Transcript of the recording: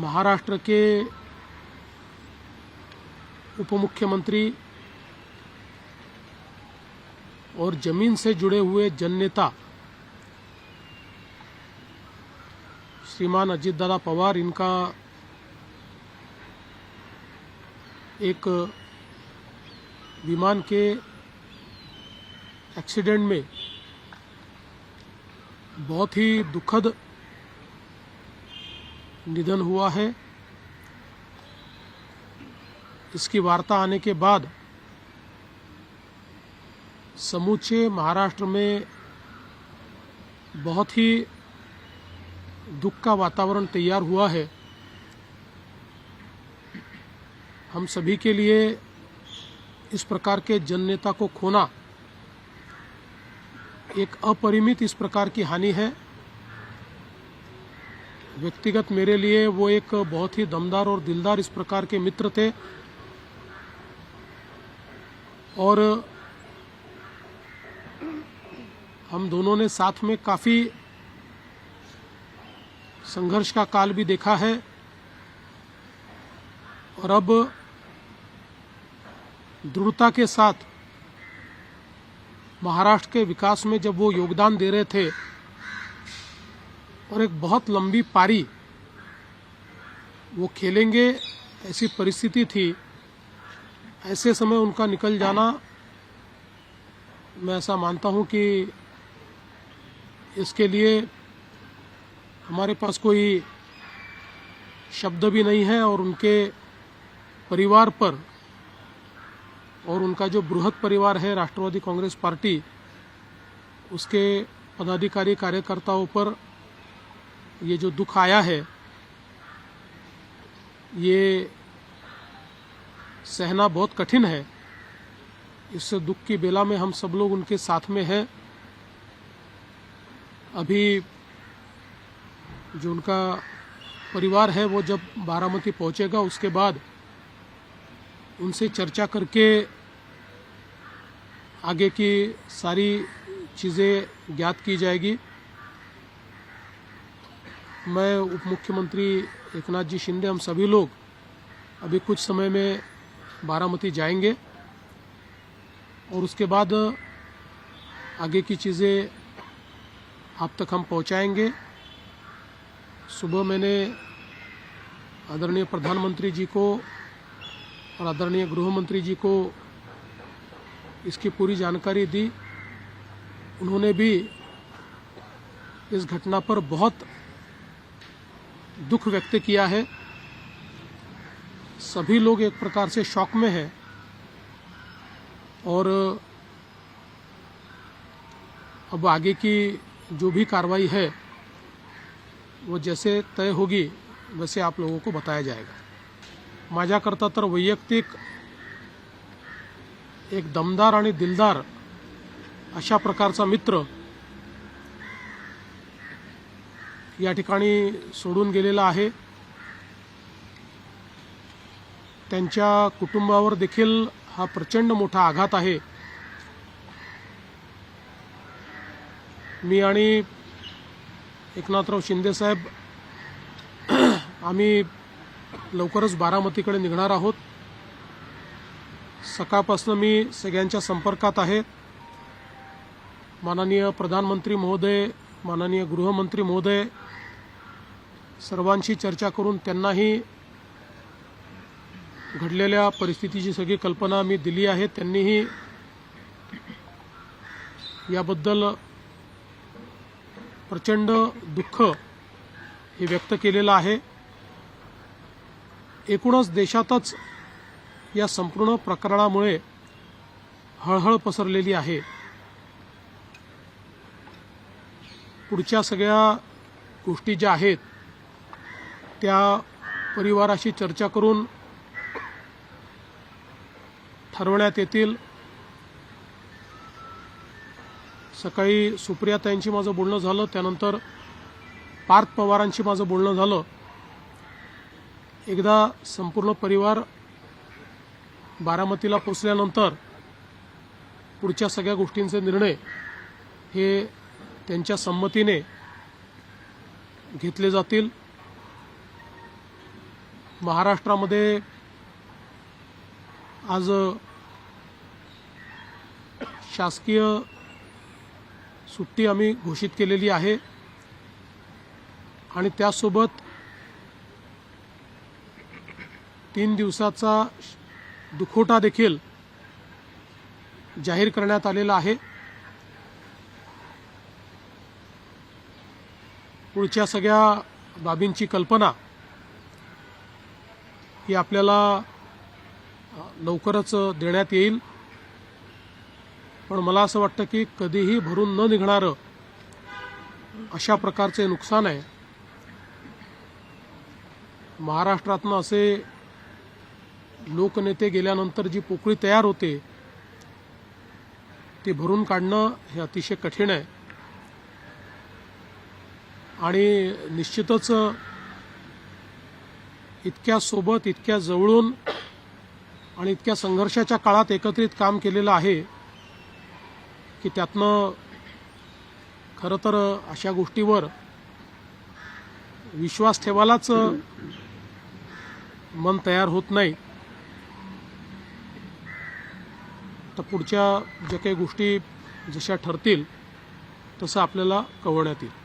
महाराष्ट्र के उप मुख्यमंत्री और जमीन से जुड़े हुए जननेता श्रीमान अजितदादा पवार, इनका एक विमान के एक्सीडेंट में बहुत ही दुखद निधन हुआ है। इसकी वार्ता आने के बाद समूचे महाराष्ट्र में बहुत ही दुख का वातावरण तैयार हुआ है। हम सभी के लिए इस प्रकार के जननेता को खोना एक अपरिमित इस प्रकार की हानि है। व्यक्तिगत मेरे लिए वो एक बहुत ही दमदार और दिलदार इस प्रकार के मित्र थे और हम दोनों ने साथ में काफ़ी संघर्ष का काल भी देखा है और अब दृढ़ता के साथ महाराष्ट्र के विकास में जब वो योगदान दे रहे थे और एक बहुत लंबी पारी वो खेलेंगे ऐसी परिस्थिति थी, ऐसे समय उनका निकल जाना, मैं ऐसा मानता हूं कि इसके लिए हमारे पास कोई शब्द भी नहीं है और उनके परिवार पर और उनका जो बृहद परिवार है राष्ट्रवादी कांग्रेस पार्टी, उसके पदाधिकारी कार्यकर्ताओं पर ये जो दुख आया है ये सहना बहुत कठिन है। इस दुख की बेला में हम सब लोग उनके साथ में हैं। अभी जो उनका परिवार है वो जब बारामती पहुंचेगा उसके बाद उनसे चर्चा करके आगे की सारी चीज़ें ज्ञात की जाएगी। मैं उप मुख्यमंत्री एकनाथ जी शिंदे, हम सभी लोग अभी कुछ समय में बारामती जाएंगे और उसके बाद आगे की चीज़ें आप तक हम पहुंचाएंगे। सुबह मैंने आदरणीय प्रधानमंत्री जी को और आदरणीय गृह मंत्री जी को इसकी पूरी जानकारी दी। उन्होंने भी इस घटना पर बहुत दुख व्यक्त किया है। सभी लोग एक प्रकार से शॉक में हैं और अब आगे की जो भी कार्रवाई है वो जैसे तय होगी वैसे आप लोगों को बताया जाएगा। माझ्याकरता तर वैयक्तिक एक दमदार आणि दिलदार अशा प्रकारचा मित्र या ठिकाणी सोडून गेलेला आहे। त्यांच्या कुटुंबावर देखील हा प्रचंड मोठा आघात आहे। मी आणि एकनाथराव शिंदे साहेब आम्ही लवकरच बारामतीकडे निघणार आहोत। सकाळपासून मी सगळ्यांच्या संपर्कात आहे। माननीय प्रधानमंत्री महोदय, माननीय गृहमंत्री महोदय सर्वांशी चर्चा करून त्यांनाही घडलेल्या परिस्थितीची सगळी कल्पना मी दिली आहे। त्यांनीही याबद्दल प्रचंड दुःख हे व्यक्त केलेलं आहे। एकूणच देशातच या संपूर्ण प्रकरणामुळे हळहळ पसरलेली आहे। पुढच्या सगळ्या गोष्टी ज्या आहेत त्या परिवाराशी चर्चा करून ठरवण्यात येतील। सकाळी सुप्रियाताईंशी माझं बोलणं झालं, त्यानंतर पार्थ पवारांशी माझं बोलणं झालं। एकदा संपूर्ण परिवार बारामतीला पोहोचल्यानंतर पुढच्या सगळ्या गोष्टींचे निर्णय हे त्यांच्या संमतीने घेतले जातील। महाराष्ट्रामध्ये आज शासकीय सुट्टी आम्ही घोषित केलेली आहे आणि त्यासोबत 3 दिवसाचा दुखवटा देखील जाहीर करण्यात आलेला आहे। पुढच्या सगळ्या बाबींची कल्पना ही आपल्याला लवकरच देण्यात येईल, पण मला असं वाटतं की कधीही भरून न निघणारं अशा प्रकारचे नुकसान आहे। महाराष्ट्रातनं असे लोकनेते गेल्यानंतर जी पोकळी तयार होते ती भरून काढणं हे अतिशय कठीण आहे आणि निश्चितच इतक्या सोबत, इतक्या जवळून आणि इतक्या संघर्षाच्या काळात एकत्रित काम केलेलं आहे की त्यातनं खरं तर अशा गोष्टीवर विश्वास ठेवायलाच मन तयार होत नाही। तर पुढच्या ज्या काही गोष्टी जशा ठरतील तसं आपल्याला कळवण्यात येईल।